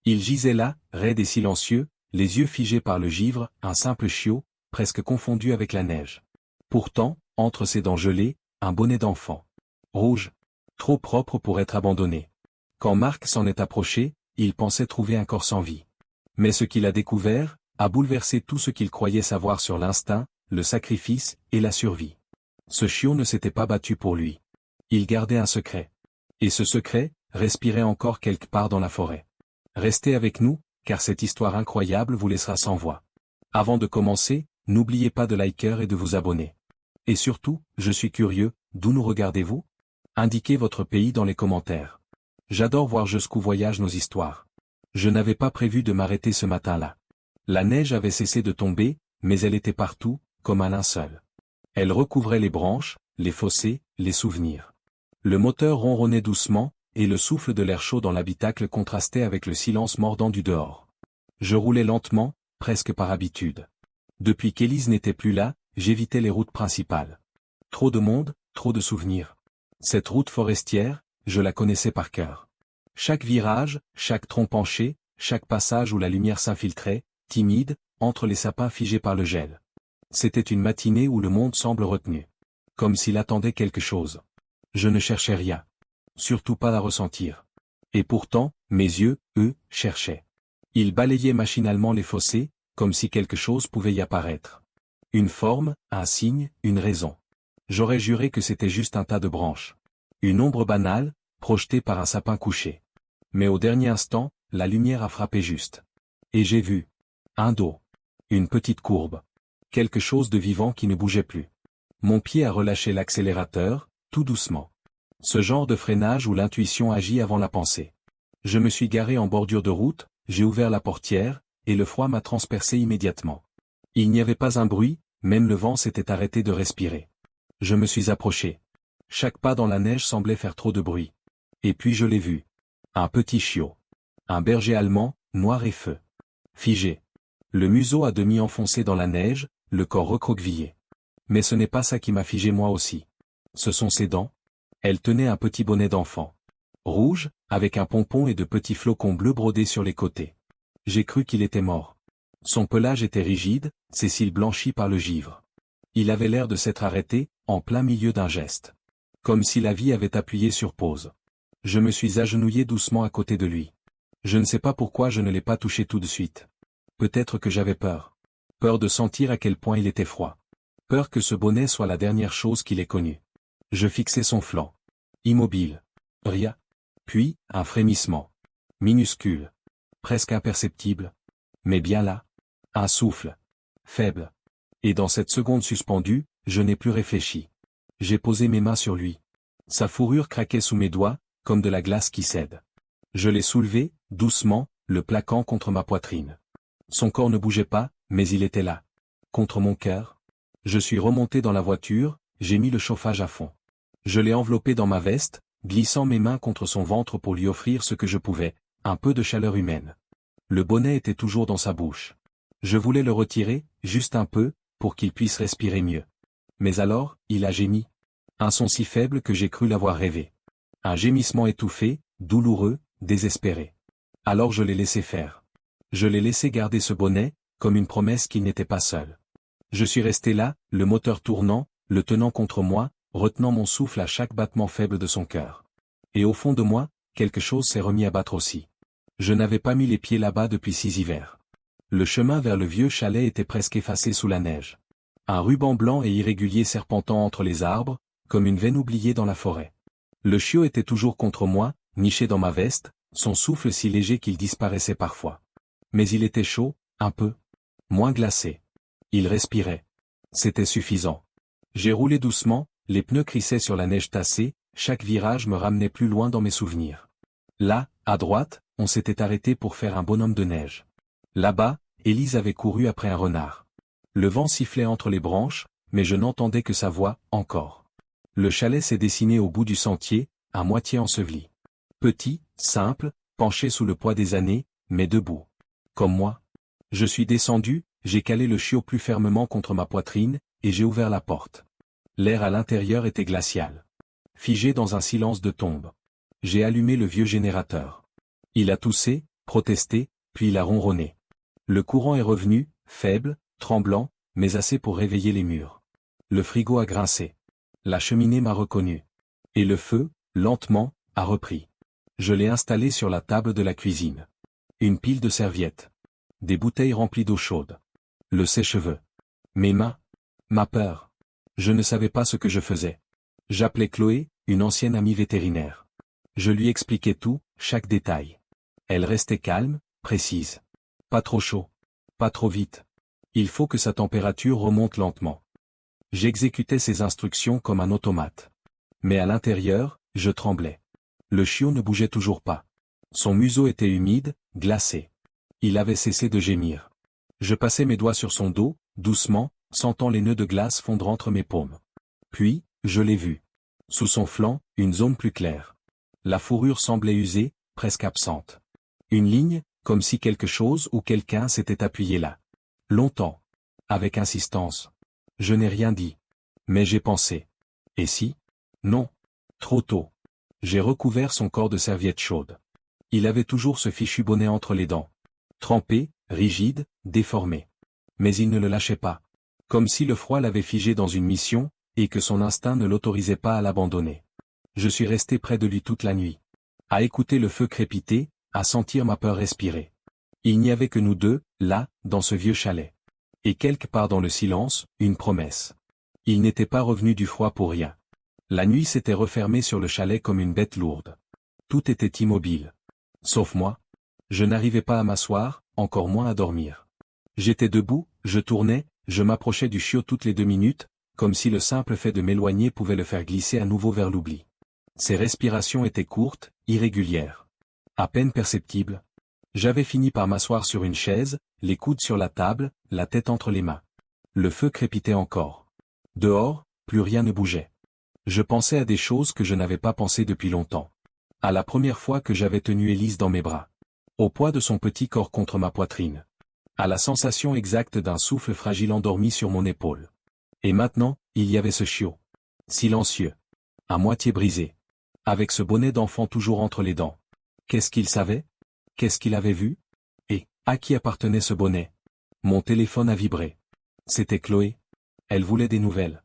Il gisait là, raide et silencieux, les yeux figés par le givre, un simple chiot, presque confondu avec la neige. Pourtant, entre ses dents gelées, un bonnet d'enfant. Rouge. Trop propre pour être abandonné. Quand Marc s'en est approché, il pensait trouver un corps sans vie. Mais ce qu'il a découvert, a bouleversé tout ce qu'il croyait savoir sur l'instinct, le sacrifice et la survie. Ce chiot ne s'était pas battu pour lui. Il gardait un secret. Et ce secret, respirait encore quelque part dans la forêt. Restez avec nous, car cette histoire incroyable vous laissera sans voix. Avant de commencer, n'oubliez pas de liker et de vous abonner. Et surtout, je suis curieux, d'où nous regardez-vous? Indiquez votre pays dans les commentaires. J'adore voir jusqu'où voyagent nos histoires. Je n'avais pas prévu de m'arrêter ce matin-là. La neige avait cessé de tomber, mais elle était partout, comme un linceul. Elle recouvrait les branches, les fossés, les souvenirs. Le moteur ronronnait doucement, et le souffle de l'air chaud dans l'habitacle contrastait avec le silence mordant du dehors. Je roulais lentement, presque par habitude. Depuis qu'Élise n'était plus là, j'évitais les routes principales. Trop de monde, trop de souvenirs. Cette route forestière, je la connaissais par cœur. Chaque virage, chaque tronc penché, chaque passage où la lumière s'infiltrait, timide, entre les sapins figés par le gel. C'était une matinée où le monde semble retenu. Comme s'il attendait quelque chose. Je ne cherchais rien. Surtout pas à ressentir. Et pourtant, mes yeux, eux, cherchaient. Ils balayaient machinalement les fossés, comme si quelque chose pouvait y apparaître. Une forme, un signe, une raison. J'aurais juré que c'était juste un tas de branches. Une ombre banale, projetée par un sapin couché. Mais au dernier instant, la lumière a frappé juste. Et j'ai vu. Un dos. Une petite courbe. Quelque chose de vivant qui ne bougeait plus. Mon pied a relâché l'accélérateur, tout doucement. Ce genre de freinage où l'intuition agit avant la pensée. Je me suis garé en bordure de route, j'ai ouvert la portière, et le froid m'a transpercé immédiatement. Il n'y avait pas un bruit, même le vent s'était arrêté de respirer. Je me suis approché. Chaque pas dans la neige semblait faire trop de bruit. Et puis je l'ai vu. Un petit chiot. Un berger allemand, noir et feu. Figé. Le museau à demi enfoncé dans la neige, le corps recroquevillé. Mais ce n'est pas ça qui m'a figé moi aussi. Ce sont ses dents. Elle tenait un petit bonnet d'enfant. Rouge, avec un pompon et de petits flocons bleus brodés sur les côtés. J'ai cru qu'il était mort. Son pelage était rigide, ses cils blanchis par le givre. Il avait l'air de s'être arrêté, en plein milieu d'un geste. Comme si la vie avait appuyé sur pause. Je me suis agenouillé doucement à côté de lui. Je ne sais pas pourquoi je ne l'ai pas touché tout de suite. Peut-être que j'avais peur. Peur de sentir à quel point il était froid. Peur que ce bonnet soit la dernière chose qu'il ait connue. Je fixai son flanc. Immobile. Rien. Puis, un frémissement. Minuscule. Presque imperceptible. Mais bien là. Un souffle. Faible. Et dans cette seconde suspendue, je n'ai plus réfléchi. J'ai posé mes mains sur lui. Sa fourrure craquait sous mes doigts, comme de la glace qui cède. Je l'ai soulevé, doucement, le plaquant contre ma poitrine. Son corps ne bougeait pas, mais il était là. Contre mon cœur. Je suis remonté dans la voiture, j'ai mis le chauffage à fond. Je l'ai enveloppé dans ma veste, glissant mes mains contre son ventre pour lui offrir ce que je pouvais, un peu de chaleur humaine. Le bonnet était toujours dans sa bouche. Je voulais le retirer, juste un peu, pour qu'il puisse respirer mieux. Mais alors, il a gémi. Un son si faible que j'ai cru l'avoir rêvé. Un gémissement étouffé, douloureux, désespéré. Alors je l'ai laissé faire. Je l'ai laissé garder ce bonnet, comme une promesse qu'il n'était pas seul. Je suis resté là, le moteur tournant, le tenant contre moi, retenant mon souffle à chaque battement faible de son cœur. Et au fond de moi, quelque chose s'est remis à battre aussi. Je n'avais pas mis les pieds là-bas depuis 6 hivers. Le chemin vers le vieux chalet était presque effacé sous la neige. Un ruban blanc et irrégulier serpentant entre les arbres, comme une veine oubliée dans la forêt. Le chiot était toujours contre moi, niché dans ma veste, son souffle si léger qu'il disparaissait parfois. Mais il était chaud, un peu. Moins glacé. Il respirait. C'était suffisant. J'ai roulé doucement, les pneus crissaient sur la neige tassée, chaque virage me ramenait plus loin dans mes souvenirs. Là, à droite, on s'était arrêté pour faire un bonhomme de neige. Là-bas, Élise avait couru après un renard. Le vent sifflait entre les branches, mais je n'entendais que sa voix, encore. Le chalet s'est dessiné au bout du sentier, à moitié enseveli. Petit, simple, penché sous le poids des années, mais debout. Comme moi. Je suis descendu, j'ai calé le chiot plus fermement contre ma poitrine, et j'ai ouvert la porte. L'air à l'intérieur était glacial. Figé dans un silence de tombe. J'ai allumé le vieux générateur. Il a toussé, protesté, puis il a ronronné. Le courant est revenu, faible, tremblant, mais assez pour réveiller les murs. Le frigo a grincé. La cheminée m'a reconnu. Et le feu, lentement, a repris. Je l'ai installé sur la table de la cuisine. Une pile de serviettes. Des bouteilles remplies d'eau chaude. Le sèche-cheveux. Mes mains. Ma peur. Je ne savais pas ce que je faisais. J'appelais Chloé, une ancienne amie vétérinaire. Je lui expliquais tout, chaque détail. Elle restait calme, précise. Pas trop chaud. Pas trop vite. Il faut que sa température remonte lentement. J'exécutais ses instructions comme un automate. Mais à l'intérieur, je tremblais. Le chiot ne bougeait toujours pas. Son museau était humide, glacé. Il avait cessé de gémir. Je passais mes doigts sur son dos, doucement, sentant les nœuds de glace fondre entre mes paumes. Puis, je l'ai vu. Sous son flanc, une zone plus claire. La fourrure semblait usée, presque absente. Une ligne, comme si quelque chose ou quelqu'un s'était appuyé là. Longtemps. Avec insistance. Je n'ai rien dit. Mais j'ai pensé. Et si? Non. Trop tôt. J'ai recouvert son corps de serviettes chaudes. Il avait toujours ce fichu bonnet entre les dents. Trempé, rigide, déformé. Mais il ne le lâchait pas. Comme si le froid l'avait figé dans une mission, et que son instinct ne l'autorisait pas à l'abandonner. Je suis resté près de lui toute la nuit. À écouter le feu crépiter, à sentir ma peur respirer. Il n'y avait que nous deux, là, dans ce vieux chalet. Et quelque part dans le silence, une promesse. Il n'était pas revenu du froid pour rien. La nuit s'était refermée sur le chalet comme une bête lourde. Tout était immobile. Sauf moi. Je n'arrivais pas à m'asseoir, encore moins à dormir. J'étais debout, je tournais, je m'approchais du chiot toutes les 2 minutes, comme si le simple fait de m'éloigner pouvait le faire glisser à nouveau vers l'oubli. Ses respirations étaient courtes, irrégulières. À peine perceptibles. J'avais fini par m'asseoir sur une chaise, les coudes sur la table, la tête entre les mains. Le feu crépitait encore. Dehors, plus rien ne bougeait. Je pensais à des choses que je n'avais pas pensées depuis longtemps. À la première fois que j'avais tenu Élise dans mes bras. Au poids de son petit corps contre ma poitrine. À la sensation exacte d'un souffle fragile endormi sur mon épaule. Et maintenant, il y avait ce chiot. Silencieux. À moitié brisé. Avec ce bonnet d'enfant toujours entre les dents. Qu'est-ce qu'il savait? Qu'est-ce qu'il avait vu? Et, à qui appartenait ce bonnet? Mon téléphone a vibré. C'était Chloé. Elle voulait des nouvelles.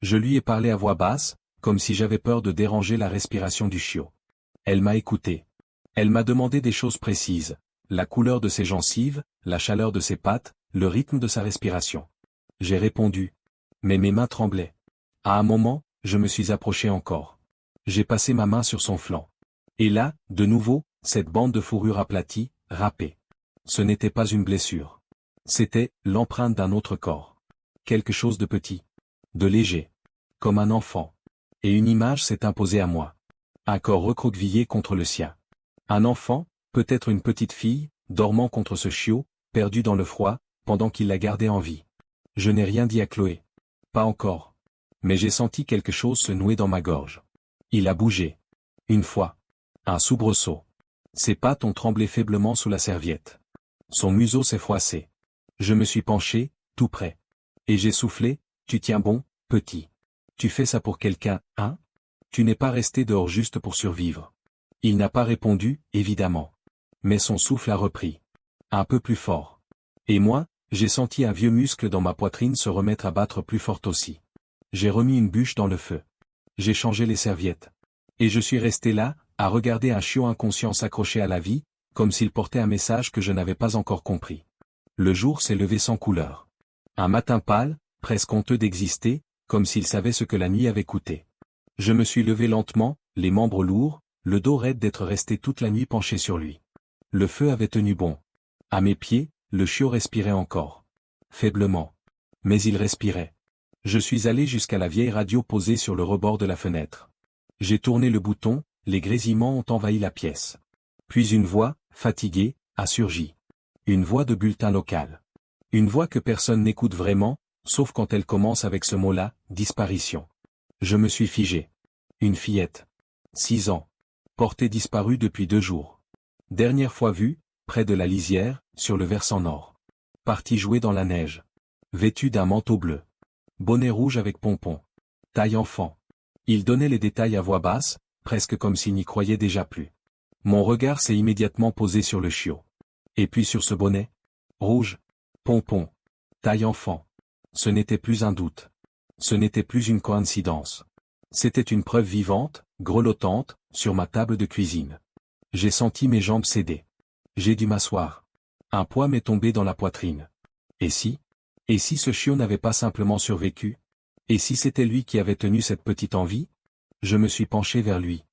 Je lui ai parlé à voix basse, comme si j'avais peur de déranger la respiration du chiot. Elle m'a écouté. Elle m'a demandé des choses précises. La couleur de ses gencives, la chaleur de ses pattes, le rythme de sa respiration. J'ai répondu. Mais mes mains tremblaient. À un moment, je me suis approché encore. J'ai passé ma main sur son flanc. Et là, de nouveau, cette bande de fourrure aplatie, râpée. Ce n'était pas une blessure. C'était l'empreinte d'un autre corps. Quelque chose de petit. De léger. Comme un enfant. Et une image s'est imposée à moi. Un corps recroquevillé contre le sien. Un enfant, peut-être une petite fille, dormant contre ce chiot, perdu dans le froid, pendant qu'il la gardait en vie. Je n'ai rien dit à Chloé. Pas encore. Mais j'ai senti quelque chose se nouer dans ma gorge. Il a bougé. Une fois. Un soubresaut. Ses pattes ont tremblé faiblement sous la serviette. Son museau s'est froissé. Je me suis penché, tout près. Et j'ai soufflé, tu tiens bon, petit. Tu fais ça pour quelqu'un, hein? Tu n'es pas resté dehors juste pour survivre. Il n'a pas répondu, évidemment. Mais son souffle a repris. Un peu plus fort. Et moi, j'ai senti un vieux muscle dans ma poitrine se remettre à battre plus fort aussi. J'ai remis une bûche dans le feu. J'ai changé les serviettes. Et je suis resté là, à regarder un chiot inconscient s'accrocher à la vie, comme s'il portait un message que je n'avais pas encore compris. Le jour s'est levé sans couleur. Un matin pâle, presque honteux d'exister, comme s'il savait ce que la nuit avait coûté. Je me suis levé lentement, les membres lourds, le dos raide d'être resté toute la nuit penché sur lui. Le feu avait tenu bon. À mes pieds, le chiot respirait encore. Faiblement. Mais il respirait. Je suis allé jusqu'à la vieille radio posée sur le rebord de la fenêtre. J'ai tourné le bouton, les grésillements ont envahi la pièce. Puis une voix, fatiguée, a surgi. Une voix de bulletin local. Une voix que personne n'écoute vraiment, sauf quand elle commence avec ce mot-là, disparition. Je me suis figé. Une fillette. 6 ans. Portée disparue depuis 2 jours. Dernière fois vue, près de la lisière, sur le versant nord. Partie jouer dans la neige. Vêtue d'un manteau bleu. Bonnet rouge avec pompons. Taille enfant. Il donnait les détails à voix basse, presque comme s'il n'y croyait déjà plus. Mon regard s'est immédiatement posé sur le chiot. Et puis sur ce bonnet. Rouge. Pompon. Taille enfant. Ce n'était plus un doute. Ce n'était plus une coïncidence. C'était une preuve vivante, grelottante, sur ma table de cuisine. J'ai senti mes jambes céder. J'ai dû m'asseoir. Un poids m'est tombé dans la poitrine. Et si? Et si ce chiot n'avait pas simplement survécu? Et si c'était lui qui avait tenu cette petite envie? Je me suis penché vers lui.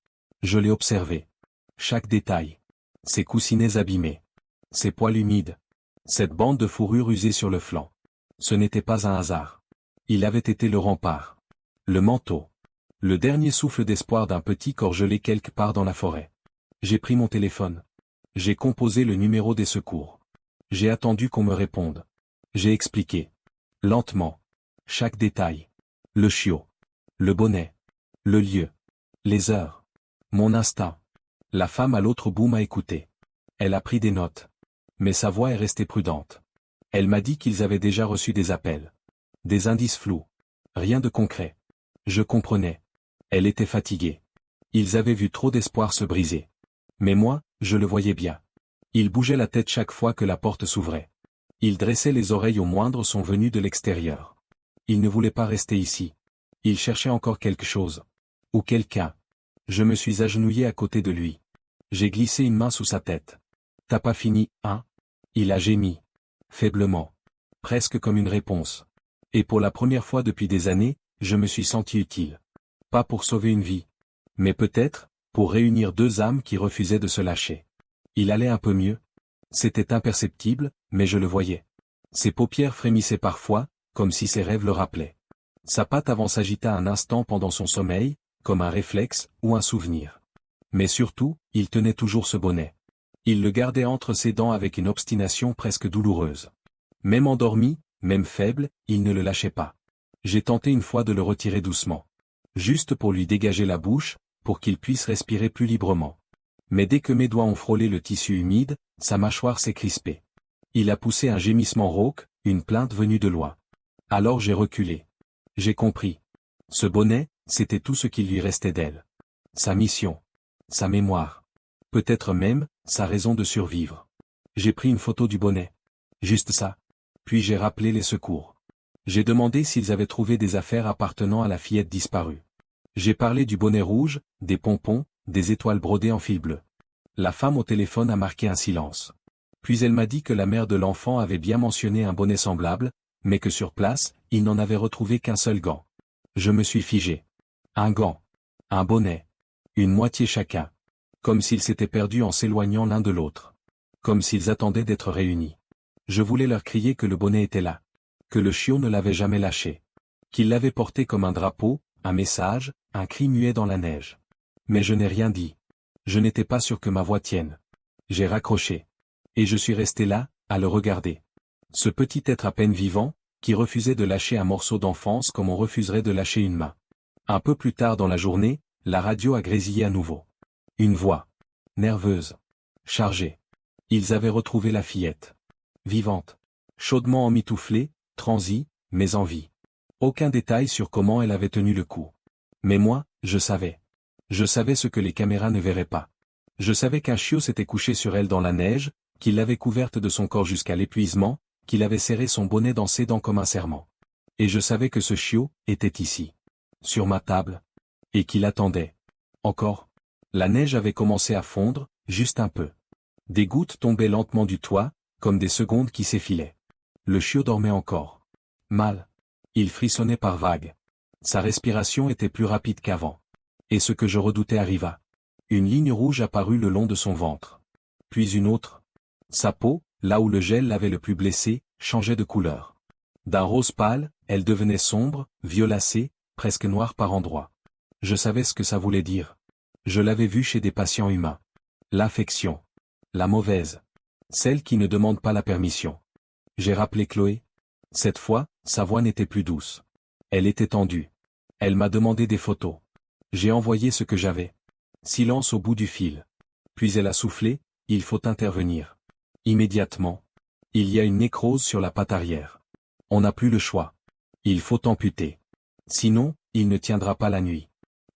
Je l'ai observé. Chaque détail. Ses coussinets abîmés. Ses poils humides. Cette bande de fourrure usée sur le flanc. Ce n'était pas un hasard. Il avait été le rempart. Le manteau. Le dernier souffle d'espoir d'un petit corps gelé quelque part dans la forêt. J'ai pris mon téléphone. J'ai composé le numéro des secours. J'ai attendu qu'on me réponde. J'ai expliqué. Lentement. Chaque détail. Le chiot. Le bonnet. Le lieu. Les heures. Mon instinct. La femme à l'autre bout m'a écouté. Elle a pris des notes. Mais sa voix est restée prudente. Elle m'a dit qu'ils avaient déjà reçu des appels. Des indices flous. Rien de concret. Je comprenais. Elle était fatiguée. Ils avaient vu trop d'espoir se briser. Mais moi, je le voyais bien. Il bougeait la tête chaque fois que la porte s'ouvrait. Il dressait les oreilles au moindre son venu de l'extérieur. Il ne voulait pas rester ici. Il cherchait encore quelque chose. Ou quelqu'un. Je me suis agenouillé à côté de lui. J'ai glissé une main sous sa tête. T'as pas fini, hein? Il a gémi. Faiblement. Presque comme une réponse. Et pour la première fois depuis des années, je me suis senti utile. Pas pour sauver une vie. Mais peut-être, pour réunir deux âmes qui refusaient de se lâcher. Il allait un peu mieux. C'était imperceptible, mais je le voyais. Ses paupières frémissaient parfois, comme si ses rêves le rappelaient. Sa patte avant s'agita un instant pendant son sommeil, comme un réflexe, ou un souvenir. Mais surtout, il tenait toujours ce bonnet. Il le gardait entre ses dents avec une obstination presque douloureuse. Même endormi, même faible, il ne le lâchait pas. J'ai tenté une fois de le retirer doucement. Juste pour lui dégager la bouche, pour qu'il puisse respirer plus librement. Mais dès que mes doigts ont frôlé le tissu humide, sa mâchoire s'est crispée. Il a poussé un gémissement rauque, une plainte venue de loin. Alors j'ai reculé. J'ai compris. Ce bonnet, c'était tout ce qui lui restait d'elle. Sa mission. Sa mémoire. Peut-être même, sa raison de survivre. J'ai pris une photo du bonnet. Juste ça. Puis j'ai rappelé les secours. J'ai demandé s'ils avaient trouvé des affaires appartenant à la fillette disparue. J'ai parlé du bonnet rouge, des pompons, des étoiles brodées en fil bleu. La femme au téléphone a marqué un silence. Puis elle m'a dit que la mère de l'enfant avait bien mentionné un bonnet semblable, mais que sur place, il n'en avait retrouvé qu'un seul gant. Je me suis figé. Un gant. Un bonnet. Une moitié chacun. Comme s'ils s'étaient perdus en s'éloignant l'un de l'autre. Comme s'ils attendaient d'être réunis. Je voulais leur crier que le bonnet était là. Que le chiot ne l'avait jamais lâché. Qu'il l'avait porté comme un drapeau, un message, un cri muet dans la neige. Mais je n'ai rien dit. Je n'étais pas sûr que ma voix tienne. J'ai raccroché. Et je suis resté là, à le regarder. Ce petit être à peine vivant, qui refusait de lâcher un morceau d'enfance comme on refuserait de lâcher une main. Un peu plus tard dans la journée, la radio a grésillé à nouveau. Une voix. Nerveuse. Chargée. Ils avaient retrouvé la fillette. Vivante. Chaudement emmitouflée, transie, mais en vie. Aucun détail sur comment elle avait tenu le coup. Mais moi, je savais. Je savais ce que les caméras ne verraient pas. Je savais qu'un chiot s'était couché sur elle dans la neige, qu'il l'avait couverte de son corps jusqu'à l'épuisement, qu'il avait serré son bonnet dans ses dents comme un serment. Et je savais que ce chiot était ici. Sur ma table. Et qu'il attendait. Encore. La neige avait commencé à fondre, juste un peu. Des gouttes tombaient lentement du toit, comme des secondes qui s'effilaient. Le chiot dormait encore. Mal. Il frissonnait par vagues. Sa respiration était plus rapide qu'avant. Et ce que je redoutais arriva. Une ligne rouge apparut le long de son ventre. Puis une autre. Sa peau, là où le gel l'avait le plus blessé, changeait de couleur. D'un rose pâle, elle devenait sombre, violacée, presque noire par endroits. Je savais ce que ça voulait dire. Je l'avais vu chez des patients humains. L'affection. La mauvaise. Celle qui ne demande pas la permission. J'ai rappelé Chloé. Cette fois, sa voix n'était plus douce. Elle était tendue. Elle m'a demandé des photos. J'ai envoyé ce que j'avais. Silence au bout du fil. Puis elle a soufflé, il faut intervenir. Immédiatement. Il y a une nécrose sur la patte arrière. On n'a plus le choix. Il faut amputer. Sinon, il ne tiendra pas la nuit.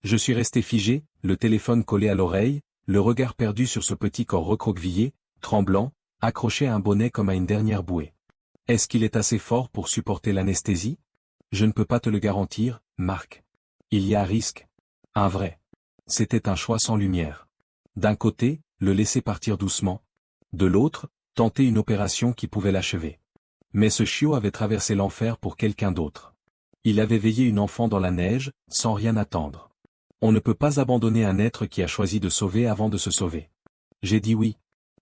Je suis resté figé, le téléphone collé à l'oreille, le regard perdu sur ce petit corps recroquevillé, tremblant, accroché à un bonnet comme à une dernière bouée. Est-ce qu'il est assez fort pour supporter l'anesthésie? Je ne peux pas te le garantir, Marc. Il y a un risque. Un vrai. C'était un choix sans lumière. D'un côté, le laisser partir doucement. De l'autre, tenter une opération qui pouvait l'achever. Mais ce chiot avait traversé l'enfer pour quelqu'un d'autre. Il avait veillé une enfant dans la neige, sans rien attendre. On ne peut pas abandonner un être qui a choisi de sauver avant de se sauver. J'ai dit oui.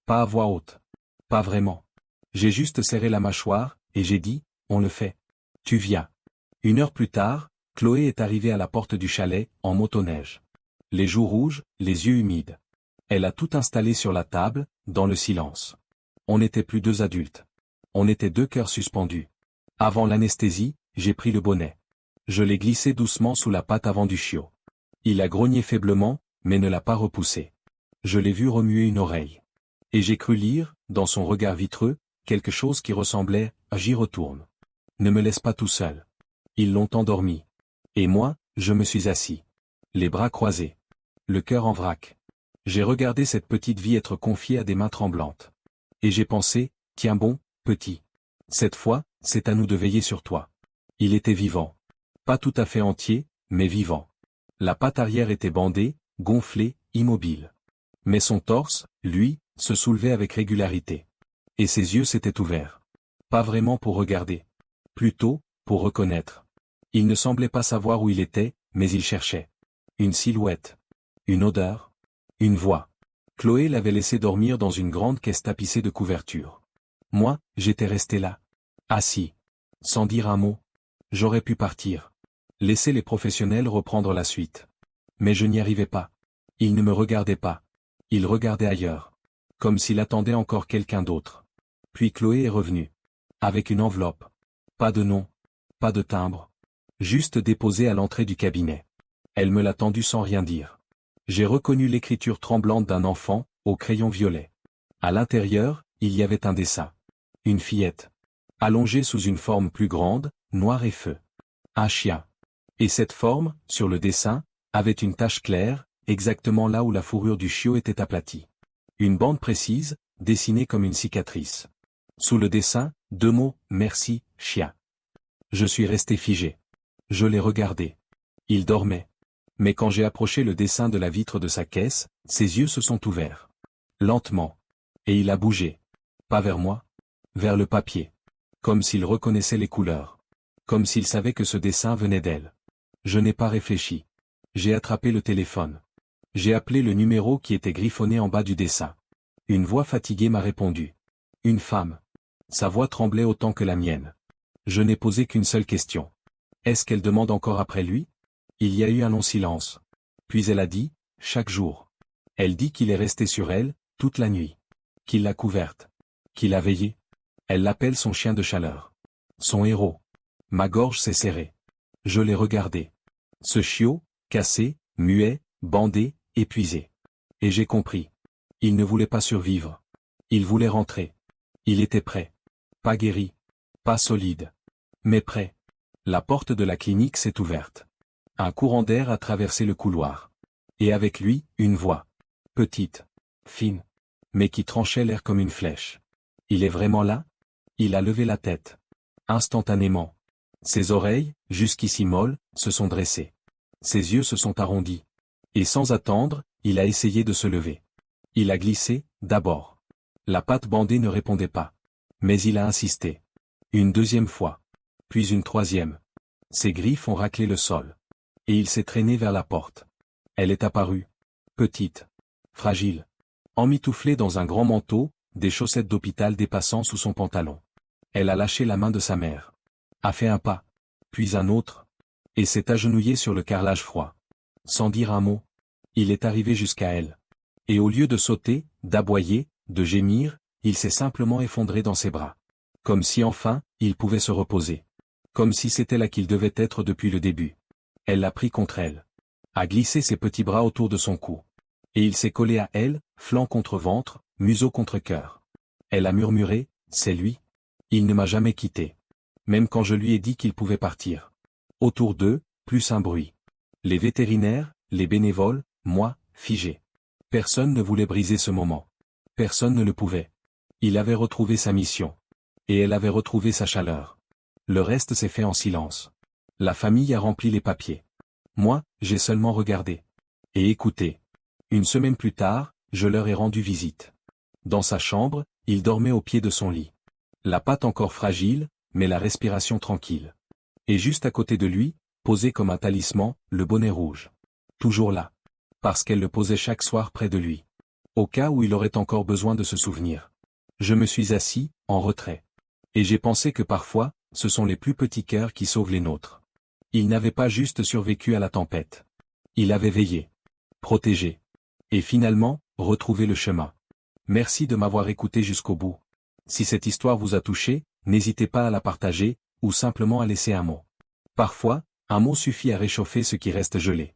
Pas à voix haute. Pas vraiment. J'ai juste serré la mâchoire, et j'ai dit, on le fait. Tu viens. 1 heure plus tard, Chloé est arrivée à la porte du chalet, en motoneige. Les joues rouges, les yeux humides. Elle a tout installé sur la table, dans le silence. On n'était plus 2 adultes. On était 2 cœurs suspendus. Avant l'anesthésie, j'ai pris le bonnet. Je l'ai glissé doucement sous la patte avant du chiot. Il a grogné faiblement, mais ne l'a pas repoussé. Je l'ai vu remuer une oreille. Et j'ai cru lire, dans son regard vitreux, quelque chose qui ressemblait à « j'y retourne ». Ne me laisse pas tout seul. Ils l'ont endormi. Et moi, je me suis assis. Les bras croisés. Le cœur en vrac. J'ai regardé cette petite vie être confiée à des mains tremblantes. Et j'ai pensé, tiens bon, petit. Cette fois, c'est à nous de veiller sur toi. Il était vivant. Pas tout à fait entier, mais vivant. La patte arrière était bandée, gonflée, immobile. Mais son torse, lui, se soulevait avec régularité. Et ses yeux s'étaient ouverts. Pas vraiment pour regarder. Plutôt, pour reconnaître. Il ne semblait pas savoir où il était, mais il cherchait. Une silhouette. Une odeur. Une voix. Chloé l'avait laissé dormir dans une grande caisse tapissée de couvertures. Moi, j'étais resté là. Assis. Sans dire un mot. J'aurais pu partir. Laisser les professionnels reprendre la suite. Mais je n'y arrivais pas. Il ne me regardait pas. Il regardait ailleurs. Comme s'il attendait encore quelqu'un d'autre. Puis Chloé est revenue. Avec une enveloppe. Pas de nom. Pas de timbre. Juste déposée à l'entrée du cabinet. Elle me l'a tendue sans rien dire. J'ai reconnu l'écriture tremblante d'un enfant, au crayon violet. À l'intérieur, il y avait un dessin. Une fillette. Allongée sous une forme plus grande, noire et feu. Un chien. Et cette forme, sur le dessin, avait une tache claire, exactement là où la fourrure du chiot était aplatie. Une bande précise, dessinée comme une cicatrice. Sous le dessin, 2 mots, merci, chien. Je suis resté figé. Je l'ai regardé. Il dormait. Mais quand j'ai approché le dessin de la vitre de sa caisse, ses yeux se sont ouverts. Lentement. Et il a bougé. Pas vers moi. Vers le papier. Comme s'il reconnaissait les couleurs. Comme s'il savait que ce dessin venait d'elle. Je n'ai pas réfléchi. J'ai attrapé le téléphone. J'ai appelé le numéro qui était griffonné en bas du dessin. Une voix fatiguée m'a répondu. Une femme. Sa voix tremblait autant que la mienne. Je n'ai posé qu'une seule question. Est-ce qu'elle demande encore après lui? Il y a eu un long silence. Puis elle a dit, chaque jour. Elle dit qu'il est resté sur elle, toute la nuit. Qu'il l'a couverte. Qu'il a veillé. Elle l'appelle son chien de chaleur. Son héros. Ma gorge s'est serrée. Je l'ai regardé. Ce chiot, cassé, muet, bandé, épuisé. Et j'ai compris. Il ne voulait pas survivre. Il voulait rentrer. Il était prêt. Pas guéri. Pas solide. Mais prêt. La porte de la clinique s'est ouverte. Un courant d'air a traversé le couloir. Et avec lui, une voix. Petite. Fine. Mais qui tranchait l'air comme une flèche. Il est vraiment là? Il a levé la tête. Instantanément. Ses oreilles, jusqu'ici molles, se sont dressées. Ses yeux se sont arrondis. Et sans attendre, il a essayé de se lever. Il a glissé, d'abord. La patte bandée ne répondait pas. Mais il a insisté. Une 2e fois. Puis une 3e. Ses griffes ont raclé le sol. Et il s'est traîné vers la porte. Elle est apparue. Petite. Fragile. Emmitouflée dans un grand manteau, des chaussettes d'hôpital dépassant sous son pantalon. Elle a lâché la main de sa mère. A fait un pas. Puis un autre. Et s'est agenouillée sur le carrelage froid. Sans dire un mot. Il est arrivé jusqu'à elle. Et au lieu de sauter, d'aboyer, de gémir, il s'est simplement effondré dans ses bras. Comme si enfin, il pouvait se reposer. Comme si c'était là qu'il devait être depuis le début. Elle l'a pris contre elle. A glissé ses petits bras autour de son cou. Et il s'est collé à elle, flanc contre ventre, museau contre cœur. Elle a murmuré, c'est lui. Il ne m'a jamais quitté. Même quand je lui ai dit qu'il pouvait partir. Autour d'eux, plus un bruit. Les vétérinaires, les bénévoles, moi, figé. Personne ne voulait briser ce moment. Personne ne le pouvait. Il avait retrouvé sa mission. Et elle avait retrouvé sa chaleur. Le reste s'est fait en silence. La famille a rempli les papiers. Moi, j'ai seulement regardé. Et écouté. Une semaine plus tard, je leur ai rendu visite. Dans sa chambre, il dormait au pied de son lit. La patte encore fragile, mais la respiration tranquille. Et juste à côté de lui, posé comme un talisman, le bonnet rouge. Toujours là. Parce qu'elle le posait chaque soir près de lui. Au cas où il aurait encore besoin de se souvenir. Je me suis assis, en retrait. Et j'ai pensé que parfois, ce sont les plus petits cœurs qui sauvent les nôtres. Il n'avait pas juste survécu à la tempête. Il avait veillé. Protégé. Et finalement, retrouvé le chemin. Merci de m'avoir écouté jusqu'au bout. Si cette histoire vous a touché, n'hésitez pas à la partager, ou simplement à laisser un mot. Parfois, un mot suffit à réchauffer ce qui reste gelé.